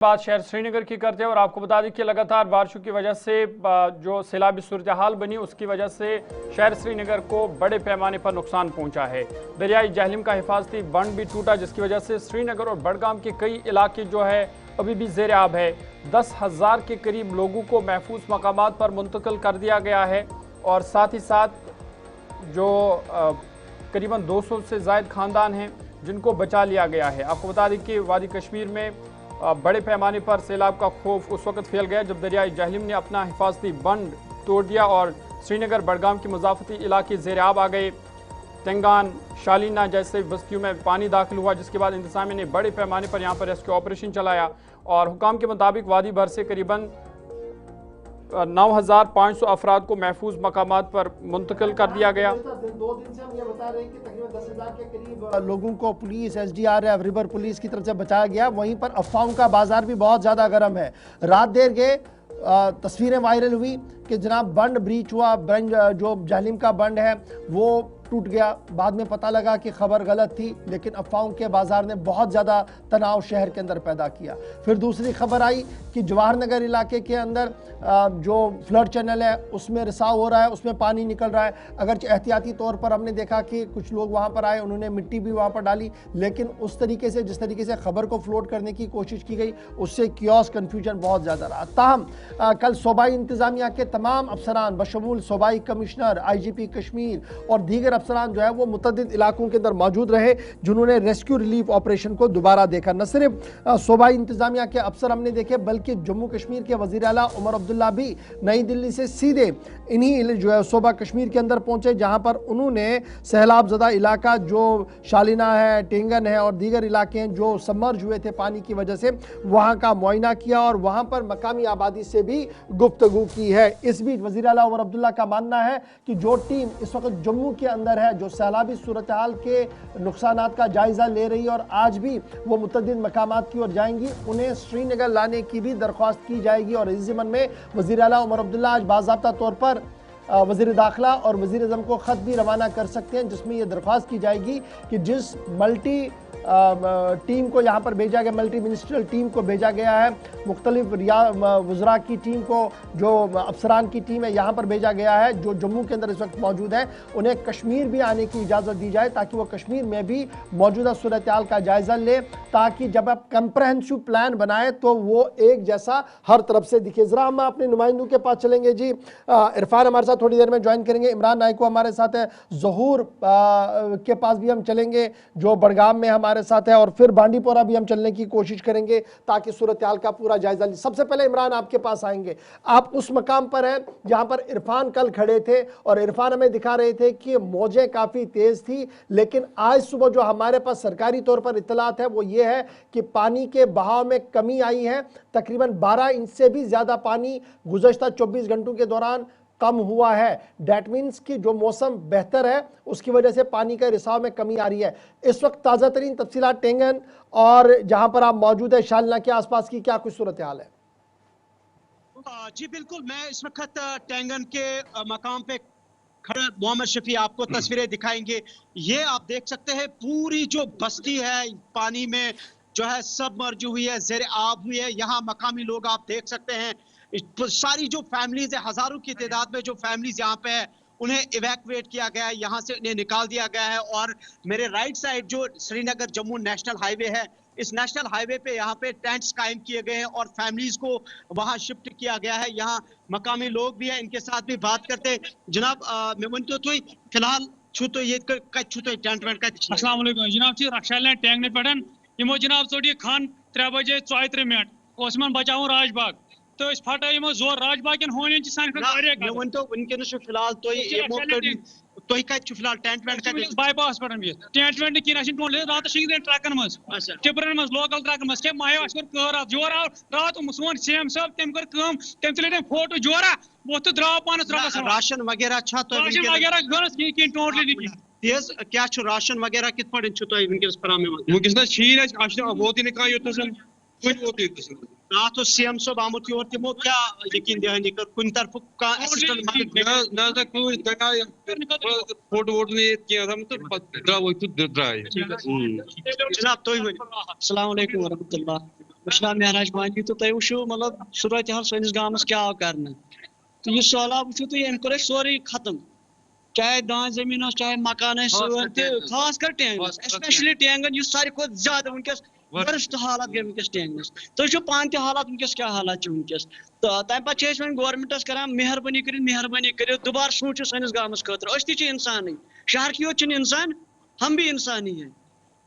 बात शहर श्रीनगर की करते हैं और आपको बता दें कि लगातार बारिशों की वजह से जो सैलाबी सूरत हाल बनी उसकी वजह से शहर श्रीनगर को बड़े पैमाने पर नुकसान पहुंचा है। दरियाई जहलिम का हिफाजती बंद भी टूटा जिसकी वजह से श्रीनगर और बडगाम के कई इलाके जो है अभी भी जेर आब है। 10,000 के करीब लोगों को महफूज मकामात पर मुंतकिल कर दिया गया है और साथ ही साथ जो करीबन 200 से ज़ायद ख़ानदान हैं जिनको बचा लिया गया है। आपको बता दें कि वादी कश्मीर में बड़े पैमाने पर सैलाब का खौफ उस वक्त फैल गया जब दरियाई जहलिम ने अपना हिफाजती बंद तोड़ दिया और श्रीनगर बडगाम के मुजाफती इलाके ज़ेर आब आ गए। तेंगान, शालीना जैसे बस्तियों में पानी दाखिल हुआ जिसके बाद इंतजामिया ने बड़े पैमाने पर यहाँ पर रेस्क्यू ऑपरेशन चलाया और हुकाम के मुताबिक वादी भर से करीबन 9,500 अफराद को महफूज मकामात पर मुंतकिल कर दिया गया। 2 दिन से हम ये बता रहे हैं कि तकरीबन 10,000 के करीब लोगों को पुलिस, SDRF, रिवर पुलिस की तरफ से बचाया गया। वहीं पर अफवाहों का बाजार भी बहुत ज़्यादा गर्म है। रात देर के तस्वीरें वायरल हुई कि जनाब बंड ब्रीच हुआ, बंड जो जहलिम का बंड है वो टूट गया। बाद में पता लगा कि खबर गलत थी, लेकिन अफवाहों के बाजार ने बहुत ज़्यादा तनाव शहर के अंदर पैदा किया। फिर दूसरी खबर आई कि जवाहर नगर इलाके के अंदर जो फ्लड चैनल है उसमें रिसाव हो रहा है, उसमें पानी निकल रहा है। अगर एहतियाती तौर पर हमने देखा कि कुछ लोग वहाँ पर आए, उन्होंने मिट्टी भी वहाँ पर डाली, लेकिन उस तरीके से जिस तरीके से खबर को फ्लोट करने की कोशिश की गई उससे क्योस कन्फ्यूजन बहुत ज़्यादा रहा। ताहम कल सूबाई इंतज़ामिया के तमाम अफसरान बशमूल सूबाई कमिश्नर, IGP कश्मीर और दीगर अफसरान जो है वो मुतअद्दिद इलाकों के अंदर मौजूद रहे जिन्होंने रेस्क्यू रिलीफ ऑपरेशन को दोबारा देखा। न सिर्फ सूबाई इंतज़ामिया के अफसर हमने देखे बल्कि जम्मू कश्मीर के वज़ीर आला उमर अब्दुल्ला भी नई दिल्ली से सीधे इन्हीं जो है सूबा कश्मीर के अंदर पहुंचे जहां पर उन्होंने सैलाब ज़दा इलाका जो शालीना है, टेंगन है और दीगर इलाके हैं जो सबमर्ज हुए थे पानी की वजह से, वहां का मुआयना किया और वहां पर मकामी आबादी से भी गुफ्तगू की है। इस बीच वज़ीर आला उमर अब्दुल्ला का मानना है कि जो टीम इस वक्त जम्मू के अंदर है जो सैलाबी सूरत हाल के नुकसानात का जायज़ा ले रही है और आज भी वो मुतअद्दिद मकामात की ओर जाएंगी, उन्हें श्रीनगर लाने की भी दरख्वास्त की जाएगी। और इस ज़िम्मन में वज़ीर आला उमर अब्दुल्ला आज बाज़ाब्ता तौर पर वज़ीर दाखिला और वज़ीर आज़म को ख़त भी रवाना कर सकते हैं जिसमें यह दरख्वास्त की जाएगी कि जिस मल्टी टीम को यहाँ पर भेजा गया, मल्टी मिनिस्ट्रियल टीम को भेजा गया है, मुख्तलिफ वज़रा की टीम को, जो अफसरान की टीम है यहाँ पर भेजा गया है जो जम्मू के अंदर इस वक्त मौजूद है, उन्हें कश्मीर भी आने की इजाज़त दी जाए ताकि वो कश्मीर में भी मौजूदा सूरत हाल का जायज़ा ले, ताकि जब आप कंप्रहेंसिव प्लान बनाए तो वो एक जैसा हर तरफ से दिखे। ज़रा हम अपने नुमाइंदों के पास चलेंगे जी। इरफान हमारे साथ थोड़ी देर में ज्वाइन करेंगे, इमरान नाइको हमारे साथ है, ज़हूर के पास भी हम चलेंगे जो बडगाम में हमारे साथ है और फिर बांडीपोरा भी हम चलने की कोशिश करेंगे ताकि सूरत हाल का पूरा जायजा लें। सबसे पहले इमरान आपके पास आएंगे, आप उस मकाम पर हैं जहां पर इरफान कल खड़े थे और इरफान हमें दिखा रहे थे कि मौजें काफ़ी तेज़ थी, लेकिन आज सुबह जो हमारे पास सरकारी तौर पर इत्तलात है वो ये है कि पानी के बहाव में कमी आई है। तकरीबन 12 इंच से भी ज़्यादा पानी गुज़श्ता 24 घंटों के दौरान कम हुआ है। डैट मीन्स कि जो मौसम बेहतर है उसकी वजह से पानी का रिसाव में कमी आ रही है। इस वक्त ताज़ा तरीन तफसीलात टेंगन और जहां पर आप मौजूद है शालिना के आसपास की क्या कुछ सूरत हाल है? जी बिल्कुल, मैं इस वक्त टेंगन के मकाम पे खड़ा, मोहम्मद शफी आपको तस्वीरें दिखाएंगे। ये आप देख सकते हैं पूरी जो बस्ती है पानी में जो है सब मर्ज हुई है, ज़ेर आब हुई है। यहाँ मकामी लोग आप देख सकते हैं, सारी जो फैमिलीज है, हजारों की तादाद में जो फैमिलीज यहाँ पे है उन्हें इवैक्यूएट किया गया है, यहाँ से उन्हें निकाल दिया गया है। और मेरे राइट साइड जो श्रीनगर जम्मू नेशनल हाईवे है, इस नेशनल हाईवे पे यहाँ पे टेंट्स कायम किए गए हैं और फैमिलीज को वहाँ शिफ्ट किया गया है। यहाँ मकामी लोग भी हैं, इनके साथ भी बात करते हैं। जनाब मैं वनतो तुई फिलहाल छु तो ये छु तो टेंट वेंट कत छ? अस्सलाम वालेकुम जनाब छी रक्षालैंड टेंगने पेटन यमो जनाब सोडी खान 3 बजे 34 मिनट ओसमान बचाऊं राजबाग तो इस फटा यमो जोर राजबाग के होने ची सान मैं वनतो उनके छु फिलहाल तो यमो तो कत छु फिलहाल टेंट वेंट कत बाईपास पर भी टेंट वेंट की नशिन टोन रात शिंग ट्रकन मस टिपरन मस लोकल ट्रकन मस के मायो अस कर रात जोर रात सोन सीएम साहब तम कर काम तम तुले फोटो जोरा वो तो द्राव पानस रबस राशन वगैरह छ तो राशन वगैरह गनस की टोटली नहीं तेज क्या छु राशन वगैरह कित पड़न छु तो विनकस फराम वनकस ना छीन अस वोत ही का योतसन कुछ वोत ही रात तो सीएम साहब आमुत योर तिमो क्या यकीन दहनी कर कुन तरफ का असिस्टेंट मदद ना तक कोई दगा फोटो वोट नहीं किया था मतलब द्राव तो द्राय जनाब तो अस्सलाम वालेकुम व रहमतुल्लाह। बशरा महराज वानी तो तुम वो मतलब सूरत हाल सैनिस गाँव क्या कर तो यह सैलाब वो तो अम कोर सोरे खत्म चाहे दान जमीन चाहे मकान खास कर टेंगस स्पेशली टेंगन सारे खुद ज्यादा वनकस वर्स्ट हालत गई वनकस टेंगस तुम पान त हालात वनकस क्या हालात वनकस तो तम पे गवर्नमेंटस कर मेहरबानी कर दोबारा सोचो सैनिस गाँव खतर इंसान शहर की योत इंसान हम भी इंसान ही हैं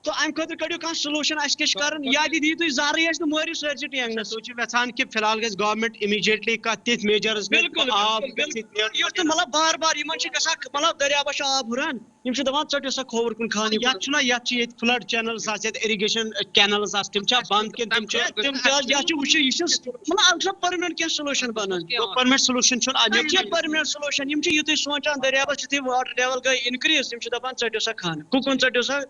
तो अम खतर कड़ो कह सलूशन कर या दी तुम जारे मोरी सर टेंगस यहां कि फिलहाल गई गवर्नमेंट इमीडिएटली तिथ मेजर्स बिल्कुल मतलब बार बार मतलब दरियाबस आब हुरान दपान चटो सा खोवर कुन खानी फ्लड चैनल्स इरिगेशन कैनल्स बंद मतलब परमानेंट क्या सलूशन बनान परमानेंट सलूशन परमानेंट सलूशन युत सोचान दरियाबस युत वाटर लेवल गई इंक्रीज दपान चटो सा खान कुकन चटो सा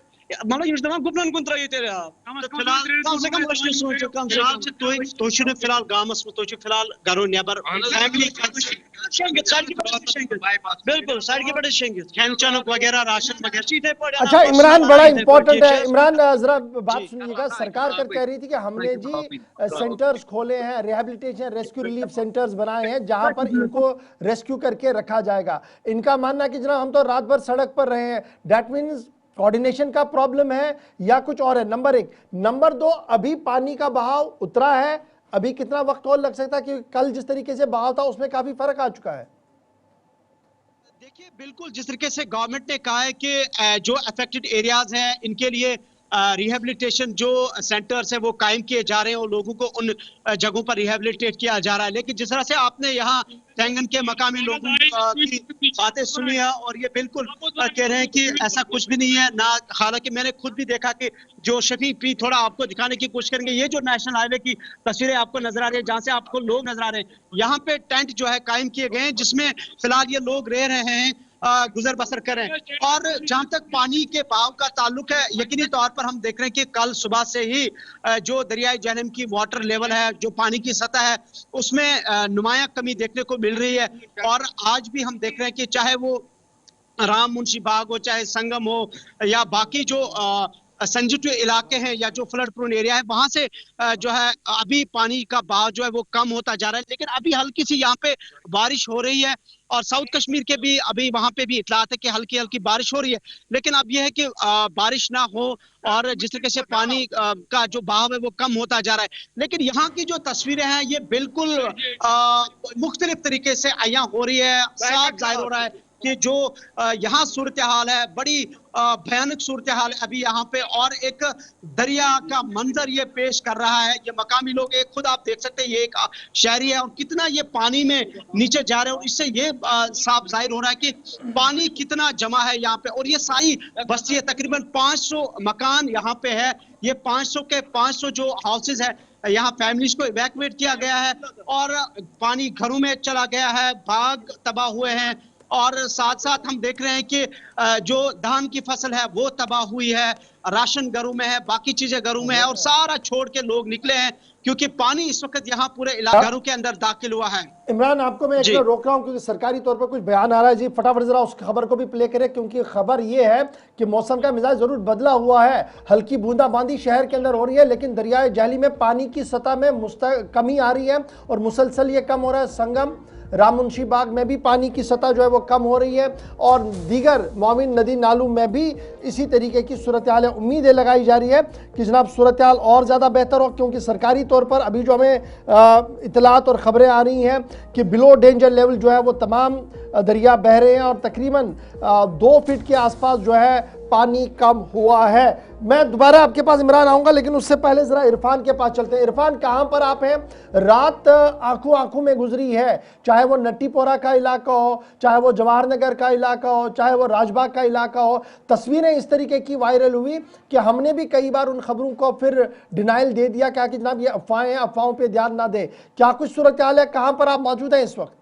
मतलब दपान गुपन कुन त्रो तेल कम से कम सोचो कम से कम फिलहाल गामस फिलहाल घरों नेबर फैमिली बिल्कुल सड़क पे शेंगित खान चन वगैरह राशन वगैरह। अच्छा इमरान, बड़ा इंपॉर्टेंट है इमरान, जरा बात सुनिएगा। सरकार कह रही थी कि हमने जी सेंटर्स खोले हैं, रिहैबिलिटेशन रेस्क्यू रिलीफ सेंटर्स बनाए हैं जहां पर इनको रेस्क्यू करके रखा जाएगा। इनका मानना कि जनाब हम तो रात भर सड़क पर रहे हैं, दैट मीन्स कोऑर्डिनेशन का प्रॉब्लम है या कुछ और है, नंबर एक। नंबर दो, अभी पानी का बहाव उतरा है, अभी कितना वक्त और लग सकता है? कि कल जिस तरीके से बहाव था उसमें काफी फर्क आ चुका है। देखिए बिल्कुल जिस तरीके से गवर्नमेंट ने कहा है कि जो अफेक्टेड एरियाज हैं इनके लिए रिहेबिलिटेशन जो सेंटर्स है वो कायम किए जा रहे हैं और लोगों को उन जगहों पर रिहेबिलिटेट किया जा रहा है। लेकिन जिस तरह से आपने यहाँ टेंगन के मकामी लोगों की बातें सुनी है और ये बिल्कुल कह रहे हैं कि ऐसा कुछ भी नहीं है ना। हालांकि मैंने खुद भी देखा कि जो शफीक भी थोड़ा आपको दिखाने की कोशिश करेंगे, ये जो नेशनल हाईवे की तस्वीरें आपको नजर आ रही है जहां से आपको लोग नजर आ रहे हैं, यहाँ पे टेंट जो है कायम किए गए हैं जिसमें फिलहाल ये लोग रह रहे हैं, गुजर बसर करें। और जहां तक पानी के बहाव का ताल्लुक है, यकीनी तौर पर हम देख रहे हैं कि कल सुबह से ही जो दरियाई जहलम की वाटर लेवल है, जो पानी की सतह है, उसमें नुमाया कमी देखने को मिल रही है। और आज भी हम देख रहे हैं कि चाहे वो राम मुंशी बाग हो, चाहे संगम हो या बाकी जो सेंसिटिव इलाके हैं या जो फ्लड प्रोन एरिया है, वहां से जो है अभी पानी का बहाव जो है वो कम होता जा रहा है। लेकिन अभी हल्की सी यहाँ पे बारिश हो रही है और साउथ कश्मीर के भी अभी वहां पे भी इतलात है कि हल्की हल्की बारिश हो रही है। लेकिन अब यह है कि बारिश ना हो और जिस तरीके से पानी का जो बहाव है वो कम होता जा रहा है। लेकिन यहाँ की जो तस्वीरें हैं ये बिल्कुल मुख्तलिफ तरीके से अय्या हो रही है। साफ जाहिर हो रहा है कि जो यहाँ सूरत हाल है बड़ी भयानक सूरत हाल है अभी यहाँ पे, और एक दरिया का मंजर ये पेश कर रहा है। ये मकामी लोग एक खुद आप देख सकते हैं, ये एक शहरी है और कितना ये पानी में नीचे जा रहे हैं। और इससे ये साफ जाहिर हो रहा है कि पानी कितना जमा है यहाँ पे। और ये सारी बस्ती है, तकरीबन 500 मकान यहाँ पे है। ये 500 के 500 जो हाउसेज है, यहाँ फैमिलीज को इवैक्यूएट किया गया है और पानी घरों में चला गया है, बाग तबाह हुए हैं। और साथ साथ हम देख रहे हैं कि जो धान की फसल है वो तबाह हुई है, राशन घरों में है, बाकी चीजें घरों में है और सारा छोड़ के लोग निकले हैं क्योंकि पानी इस वक्त यहाँ पूरे घरों के अंदर दाखिल हुआ है। इमरान, आपको मैं एक रोक रहा हूँ क्योंकि सरकारी तौर पर कुछ बयान आ रहा है जी, फटाफट जरा उस खबर को भी प्ले करें क्योंकि खबर ये है कि मौसम का मिजाज जरूर बदला हुआ है। हल्की बूंदाबांदी शहर के अंदर हो रही है लेकिन दरियाए जाहली में पानी की सतह में कमी आ रही है और मुसलसल ये कम हो रहा है। संगम, राम मुंशी बाग में भी पानी की सतह जो है वो कम हो रही है और दीगर मोमिन नदी नालों में भी इसी तरीके की सूरत हाल है। उम्मीदें लगाई जा रही है कि जनाब सूरत हाल और ज़्यादा बेहतर हो क्योंकि सरकारी तौर पर अभी जो हमें इतलात और ख़बरें आ रही हैं कि बिलो डेंजर लेवल जो है वो तमाम दरिया बह रहे हैं और तकरीबन 2 फीट के आसपास जो है पानी कम हुआ है। मैं दोबारा आपके पास इमरान आऊंगा लेकिन उससे पहले जरा इरफान के पास चलते हैं। इरफान, कहां पर आप हैं? रात आंखों आंखों में गुजरी है, चाहे वो नट्टीपोरा का इलाका हो, चाहे वो जवाहर नगर का इलाका हो, चाहे वो राजबाग का इलाका हो। तस्वीरें इस तरीके की वायरल हुई कि हमने भी कई बार उन खबरों को फिर डिनाइल दे दिया क्या कि जनाब ये अफवाहें हैं, अफवाहों पर ध्यान ना दे। क्या कुछ सूरत हाल है? कहां पर आप मौजूद हैं इस वक्त?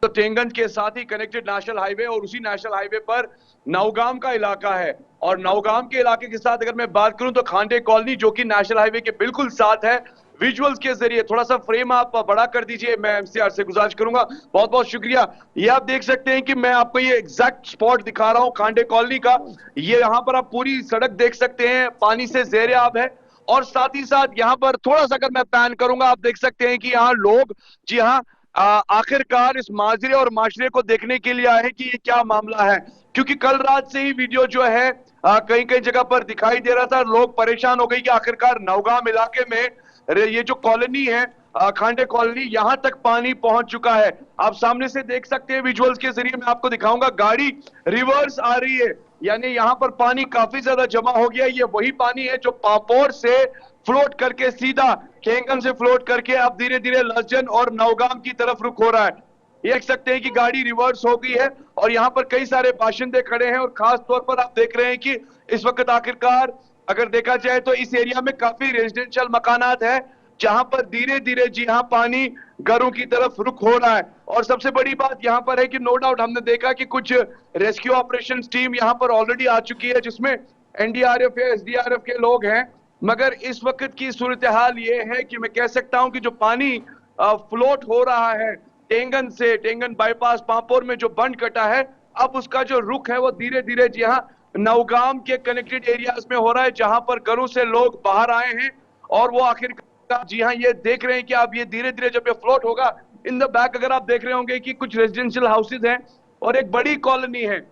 तो टेंगन के साथ ही कनेक्टेड नेशनल हाईवे और उसी नेशनल हाईवे पर नौगाम का इलाका है और नौगाम के इलाके के साथ अगर मैं बात करूं तो खांडे कॉलोनी जो कि नेशनल हाईवे के बिल्कुल साथ है, विजुअल्स के जरिए थोड़ा सा फ्रेम आप बड़ा कर दीजिए, मैं एमसीआर से गुजारिश करूंगा। बहुत बहुत शुक्रिया। ये आप देख सकते हैं कि मैं आपको ये एग्जैक्ट स्पॉट दिखा रहा हूं खांडे कॉलोनी का। ये यहाँ पर आप पूरी सड़क देख सकते हैं, पानी से ज़ेरे आब है। और साथ ही साथ यहाँ पर थोड़ा सा अगर मैं पैन करूंगा, आप देख सकते हैं कि यहाँ लोग, जी हाँ, आखिरकार इस माजरे और माशरे को देखने के लिए आए हैं कि ये क्या मामला है। क्योंकि कल रात से ही वीडियो जो है कई कई जगह पर दिखाई दे रहा था, लोग परेशान हो गए कि आखिरकार नौगाम इलाके में ये जो कॉलोनी है खांडे कॉलोनी, यहां तक पानी पहुंच चुका है। आप सामने से देख सकते हैं, विजुअल्स के जरिए मैं आपको दिखाऊंगा, गाड़ी रिवर्स आ रही है, यानी यहां पर पानी काफी ज्यादा जमा हो गया। ये वही पानी है जो पापोर से फ्लोट करके सीधा केंगन से फ्लोट करके अब धीरे धीरे लसजन और नौगाम की तरफ रुख हो रहा है। देख सकते हैं कि गाड़ी रिवर्स हो गई है और यहाँ पर कई सारे बाशिंदे खड़े हैं और खास तौर पर आप देख रहे हैं कि इस वक्त आखिरकार अगर देखा जाए तो इस एरिया में काफी रेजिडेंशियल मकानात है, जहां पर धीरे धीरे, जी हां, पानी घरों की तरफ रुख हो रहा है। और सबसे बड़ी बात यहां पर है कि नो डाउट हमने देखा कि कुछ रेस्क्यू ऑपरेशन टीम यहां पर ऑलरेडी आ चुकी है, जिसमें एनडीआरएफ या एसडीआरएफ के लोग हैं। मगर इस वक्त की सूरत हाल ये है कि मैं कह सकता हूं कि जो पानी फ्लोट हो रहा है टेंगन से, टेंगन बाईपास पापोर में जो बंद कटा है, अब उसका जो रुख है वो धीरे धीरे, जी हाँ, नौगाम के कनेक्टेड एरियाज में हो रहा है, जहां पर घरों से लोग बाहर आए हैं और वो आखिरकार, जी हाँ, ये देख रहे हैं कि अब ये धीरे धीरे जब ये फ्लोट होगा, इन द बैक अगर आप देख रहे होंगे कि कुछ रेजिडेंशियल हाउसेज हैं और एक बड़ी कॉलोनी है,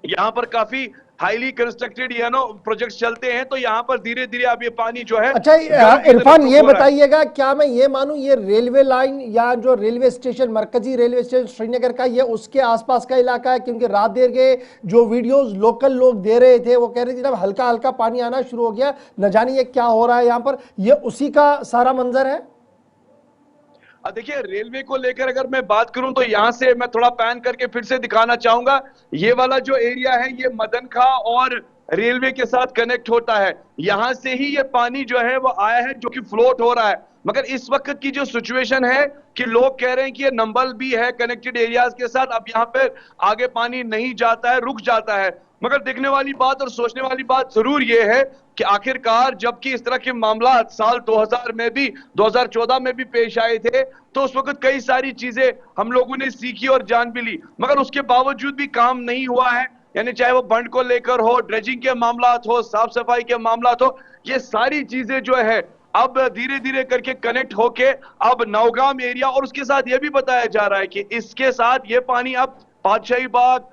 यहाँ पर काफी हाईली कंस्ट्रक्टेड प्रोजेक्ट्स चलते हैं, तो यहाँ पर धीरे धीरे अब ये पानी जो है। अच्छा इरफान, ये बताइएगा, क्या मैं ये मानूं ये रेलवे लाइन या जो रेलवे स्टेशन, मरकजी रेलवे स्टेशन श्रीनगर का, ये उसके आसपास का इलाका है? क्योंकि रात देर के जो वीडियोस लोकल लोग दे रहे थे वो कह रहे थे जब हल्का हल्का पानी आना शुरू हो गया, न जाने ये क्या हो रहा है यहाँ पर, ये उसी का सारा मंजर है? देखिए, रेलवे को लेकर अगर मैं बात करूं तो यहां से मैं थोड़ा पैन करके फिर से दिखाना चाहूंगा। ये वाला जो एरिया है ये मदन खा और रेलवे के साथ कनेक्ट होता है, यहां से ही ये पानी जो है वो आया है, जो कि फ्लोट हो रहा है। मगर इस वक्त की जो सिचुएशन है कि लोग कह रहे हैं कि ये नंबल भी है कनेक्टेड एरियाज के साथ, अब यहाँ पे आगे पानी नहीं जाता है, रुक जाता है। मगर देखने वाली बात और सोचने वाली बात जरूर ये है कि आखिरकार जबकि इस तरह के मामला साल 2000 में भी, 2014 में भी पेश आए थे, तो उस वक्त कई सारी चीजें हम लोगों ने सीखी और जान भी ली, मगर उसके बावजूद भी काम नहीं हुआ है। यानी चाहे वो बंड को लेकर हो, ड्रेजिंग के मामला हो, साफ सफाई के मामला हो, ये सारी चीजें जो है अब धीरे धीरे करके कनेक्ट होके अब नौगाम एरिया, और उसके साथ ये भी बताया जा रहा है कि इसके साथ ये पानी अब बादशाही बाग,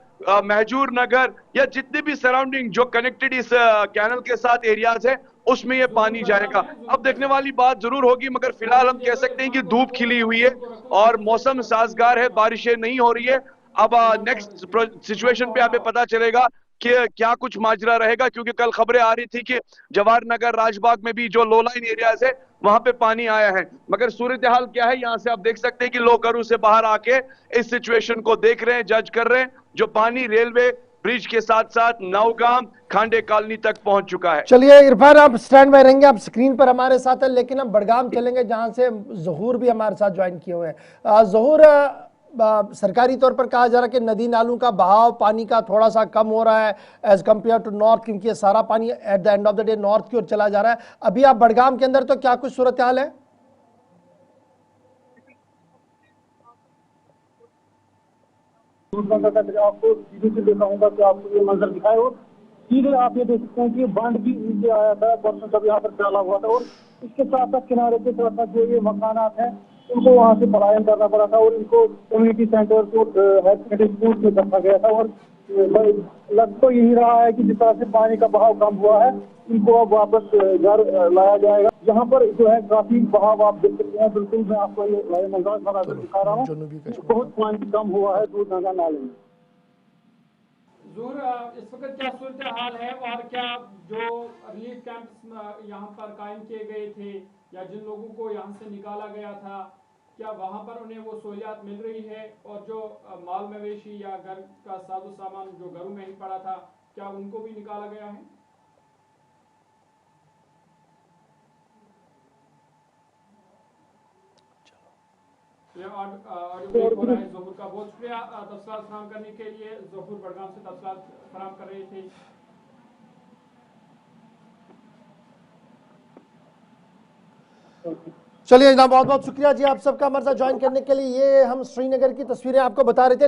महजूर नगर या जितने भी सराउंडिंग जो कनेक्टेड इस कैनल के साथ एरियाज है, उसमें ये पानी जाएगा। अब देखने वाली बात जरूर होगी, मगर फिलहाल हम कह सकते हैं कि धूप खिली हुई है और मौसम साजगार है, बारिशें नहीं हो रही है। अब नेक्स्ट सिचुएशन पे हमें पता चलेगा कि क्या कुछ माजरा रहेगा, क्योंकि कल खबरें आ रही थी कि जवाहर नगर, राजबाग में भी जो लो लाइन एरियाज है वहां पे पानी आया है। मगर सूरत हाल क्या है, यहां से आप देख सकते हैं कि लोग घरों से बाहर आके इस सिचुएशन को देख रहे हैं, जज कर रहे हैं। जो पानी रेलवे ब्रिज के साथ साथ नौगाम खांडे कॉलोनी तक पहुंच चुका है। चलिए इरफान, आप स्टैंड बाय रहेंगे, आप स्क्रीन पर हमारे साथ है, लेकिन हम बड़गाम चलेंगे जहां से जहूर भी हमारे साथ ज्वाइन किए हुए हैं। जहूर, सरकारी तौर पर कहा जा रहा है कि नदी नालों का बहाव पानी का थोड़ा सा कम हो रहा है एज कम्पेयर टू नॉर्थ, क्योंकि ये सारा पानी at the end of the day north की ओर चला जा रहा है। अभी आप बड़गाम के अंदर, तो क्या कुछ सूरत हाल है? आपको सीधे से दिखाऊंगा कि आपको ये मंजर दिखाए, और सीधे आप ये देख सकते हैं कि बांध भी नीचे आया था, परसों जब यहाँ पर डाला हुआ था, और इसके साथ साथ किनारे के साथ साथ जो ये मकानात हैं उनको वहाँ से पलायन करना पड़ा था और इनको कम्युनिटी सेंटर को हेल्थ स्कूल में रखा गया था। और लग तो यही रहा है कि जिस तरह से पानी का बहाव कम हुआ है, इनको अब वापस घर लाया जाएगा। यहाँ पर जो है काफी बहाव आप देख सकते हैं, बिल्कुल मैं आपको ये मंजर दिखा रहा हूँ, बहुत पानी कम हुआ है दूध गंगा नाले में। जोर, इस वक्त क्या सूरत हाल है और क्या जो रिलीफ कैंप्स यहाँ पर कायम किए गए थे या जिन लोगों को यहाँ से निकाला गया था, क्या वहाँ पर उन्हें वो सहूलियात मिल रही है? और जो माल मवेशी या घर का साजो सामान जो घरों में ही पड़ा था, क्या उनको भी निकाला गया है? ऑडियो ब्रेक हो रहा है ज़हूर का। बहुत शुक्रिया तफसीलात फराहम करने के लिए। ज़हूर बड़गाम से तफसीलात फराहम कर रहे थे। चलिए जनाब, बहुत बहुत शुक्रिया जी आप सबका हमारे साथ ज्वाइन करने के लिए। ये हम श्रीनगर की तस्वीरें आपको बता रहे थे।